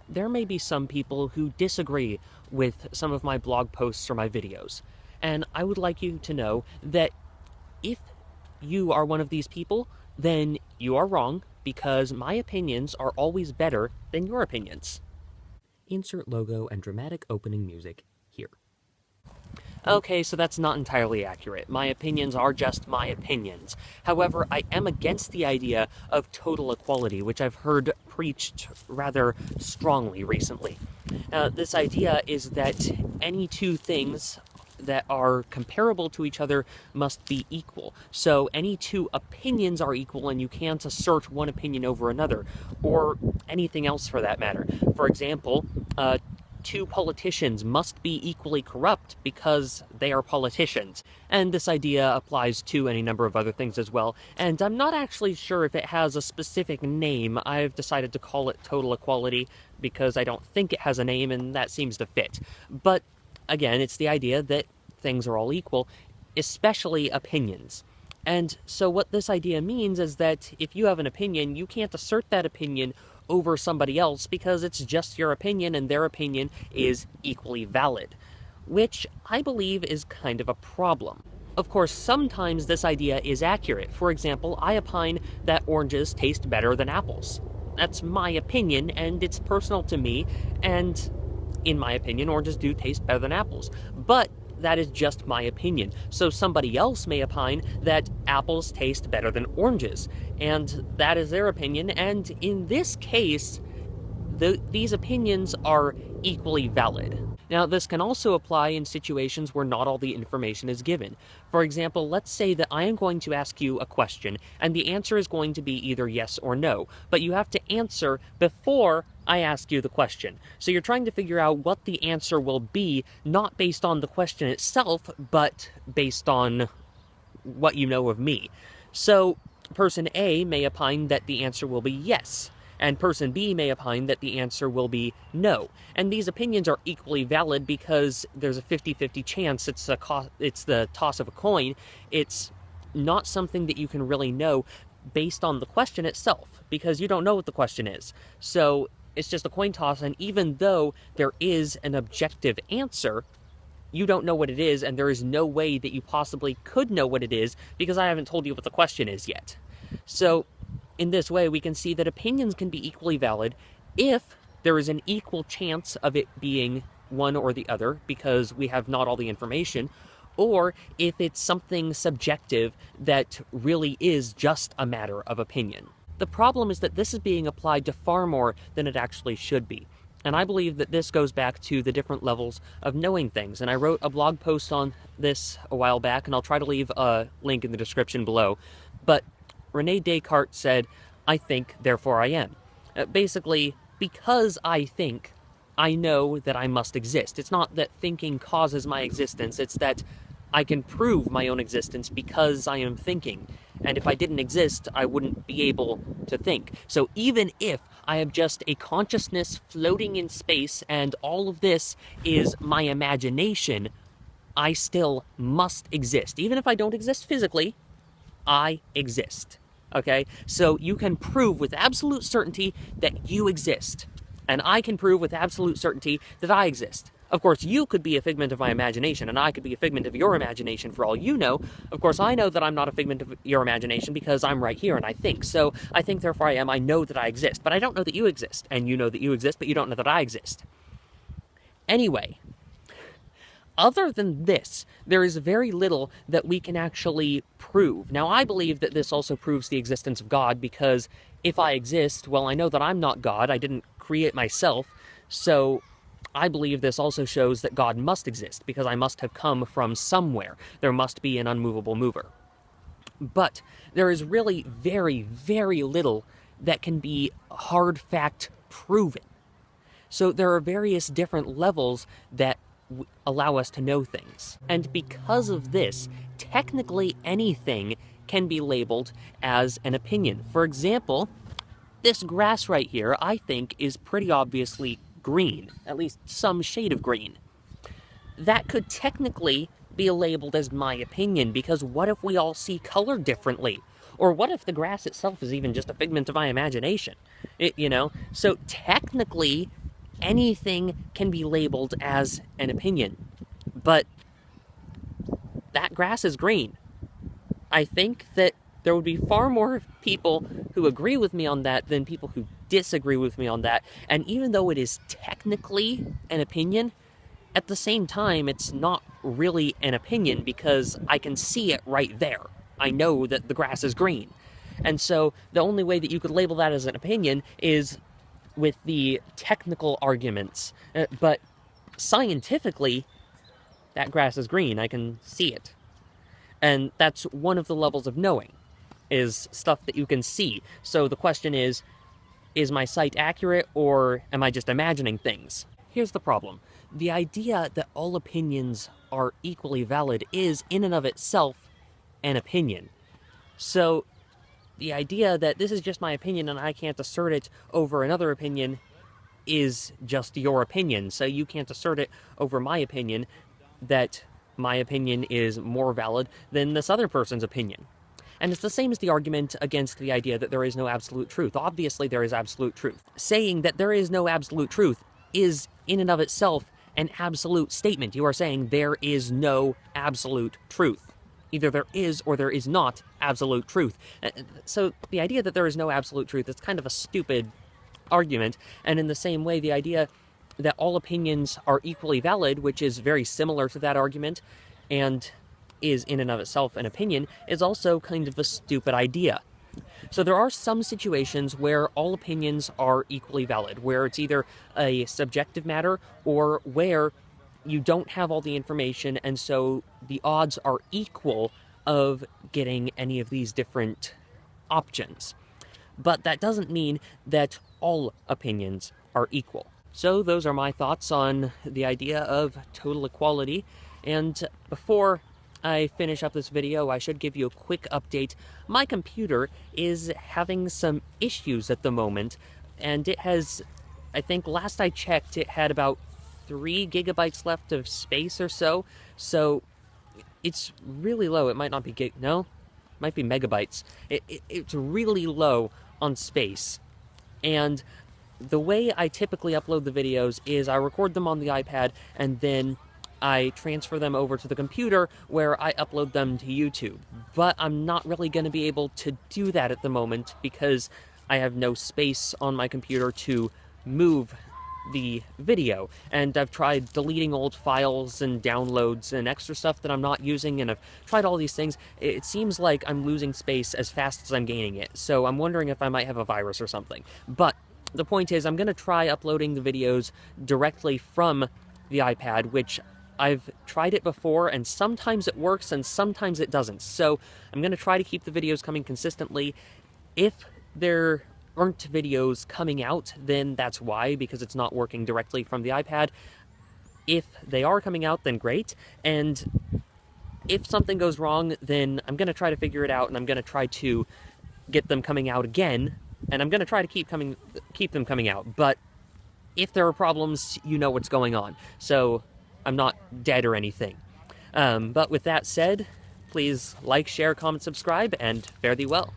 there may be some people who disagree with some of my blog posts or my videos. And I would like you to know that if you are one of these people, then you are wrong, because my opinions are always better than your opinions. Insert logo and dramatic opening music here. Okay, so that's not entirely accurate. My opinions are just my opinions. However, I am against the idea of total equality, which I've heard preached rather strongly recently. This idea is that any two things that are comparable to each other must be equal. So any two opinions are equal, and you can't assert one opinion over another, or anything else for that matter. For example, two politicians must be equally corrupt because they are politicians. And this idea applies to any number of other things as well. And I'm not actually sure if it has a specific name. I've decided to call it total equality because I don't think it has a name, and that seems to fit. But again, it's the idea that things are all equal, especially opinions. And so what this idea means is that if you have an opinion, you can't assert that opinion over somebody else because it's just your opinion and their opinion is equally valid, which I believe is kind of a problem. Of course, sometimes this idea is accurate. For example, I opine that oranges taste better than apples. That's my opinion, and it's personal to me, and in my opinion, oranges do taste better than apples. But that is just my opinion. So somebody else may opine that apples taste better than oranges, and that is their opinion, and in this case, these opinions are equally valid. Now, this can also apply in situations where not all the information is given. For example, let's say that I am going to ask you a question, and the answer is going to be either yes or no, but you have to answer before I ask you the question. So you're trying to figure out what the answer will be, not based on the question itself, but based on what you know of me. So person A may opine that the answer will be yes, and person B may opine that the answer will be no. And these opinions are equally valid because there's a 50-50 chance. It's the toss of a coin. It's not something that you can really know based on the question itself, because you don't know what the question is. So it's just a coin toss, and even though there is an objective answer, you don't know what it is, and there is no way that you possibly could know what it is because I haven't told you what the question is yet. So in this way, we can see that opinions can be equally valid if there is an equal chance of it being one or the other because we have not all the information, or if it's something subjective that really is just a matter of opinion. The problem is that this is being applied to far more than it actually should be. And I believe that this goes back to the different levels of knowing things. And I wrote a blog post on this a while back, and I'll try to leave a link in the description below. But Rene Descartes said, "I think, therefore I am." Basically, because I think, I know that I must exist. It's not that thinking causes my existence, it's that I can prove my own existence because I am thinking. And if I didn't exist, I wouldn't be able to think. So even if I am just a consciousness floating in space and all of this is my imagination, I still must exist. Even if I don't exist physically, I exist. Okay? So you can prove with absolute certainty that you exist. And I can prove with absolute certainty that I exist. Of course, you could be a figment of my imagination, and I could be a figment of your imagination for all you know. Of course, I know that I'm not a figment of your imagination because I'm right here and I think. So I think, therefore I am. I know that I exist. But I don't know that you exist. And you know that you exist, but you don't know that I exist. Anyway, other than this, there is very little that we can actually prove. Now, I believe that this also proves the existence of God because if I exist, well, I know that I'm not God. I didn't create myself. So I believe this also shows that God must exist because I must have come from somewhere. There must be an unmovable mover. But there is really very, very little that can be hard fact proven. So there are various different levels that allow us to know things. And because of this, technically anything can be labeled as an opinion. For example, this grass right here, I think, is pretty obviously green, at least some shade of green. That could technically be labeled as my opinion, because what if we all see color differently? Or what if the grass itself is even just a figment of my imagination? So technically, anything can be labeled as an opinion. But that grass is green. I think that there would be far more people who agree with me on that than people who disagree with me on that. And even though it is technically an opinion, at the same time, it's not really an opinion because I can see it right there. I know that the grass is green. And so the only way that you could label that as an opinion is with the technical arguments. But scientifically, that grass is green. I can see it. And that's one of the levels of knowing, is stuff that you can see. So the question is my sight accurate, or am I just imagining things? Here's the problem. The idea that all opinions are equally valid is, in and of itself, an opinion. So the idea that this is just my opinion and I can't assert it over another opinion is just your opinion. So you can't assert it over my opinion that my opinion is more valid than this other person's opinion. And it's the same as the argument against the idea that there is no absolute truth. Obviously, there is absolute truth. Saying that there is no absolute truth is, in and of itself, an absolute statement. You are saying there is no absolute truth. Either there is or there is not absolute truth. So the idea that there is no absolute truth is kind of a stupid argument. And in the same way, the idea that all opinions are equally valid, which is very similar to that argument, and is in and of itself an opinion, is also kind of a stupid idea. So there are some situations where all opinions are equally valid, where it's either a subjective matter or where you don't have all the information, and so the odds are equal of getting any of these different options. But that doesn't mean that all opinions are equal. So those are my thoughts on the idea of total equality. And before I finish up this video, I should give you a quick update. My computer is having some issues at the moment, and it has, I think last I checked, it had about 3 gigabytes left of space or so. So it's really low. It might not be no, it might be megabytes. It's really low on space. And the way I typically upload the videos is I record them on the iPad and then I transfer them over to the computer where I upload them to YouTube. But I'm not really going to be able to do that at the moment because I have no space on my computer to move the video. And I've tried deleting old files and downloads and extra stuff that I'm not using, and I've tried all these things. It seems like I'm losing space as fast as I'm gaining it. So I'm wondering if I might have a virus or something. But the point is, I'm going to try uploading the videos directly from the iPad, which I've tried it before, and sometimes it works and sometimes it doesn't. So I'm going to try to keep the videos coming consistently. If there aren't videos coming out, then that's why, because it's not working directly from the iPad. If they are coming out, then great. And if something goes wrong, then I'm going to try to figure it out, and I'm going to try to get them coming out again. And I'm going to try to keep them coming out. But if there are problems, you know what's going on. So I'm not dead or anything. But with that said, please like, share, comment, subscribe, and fare thee well.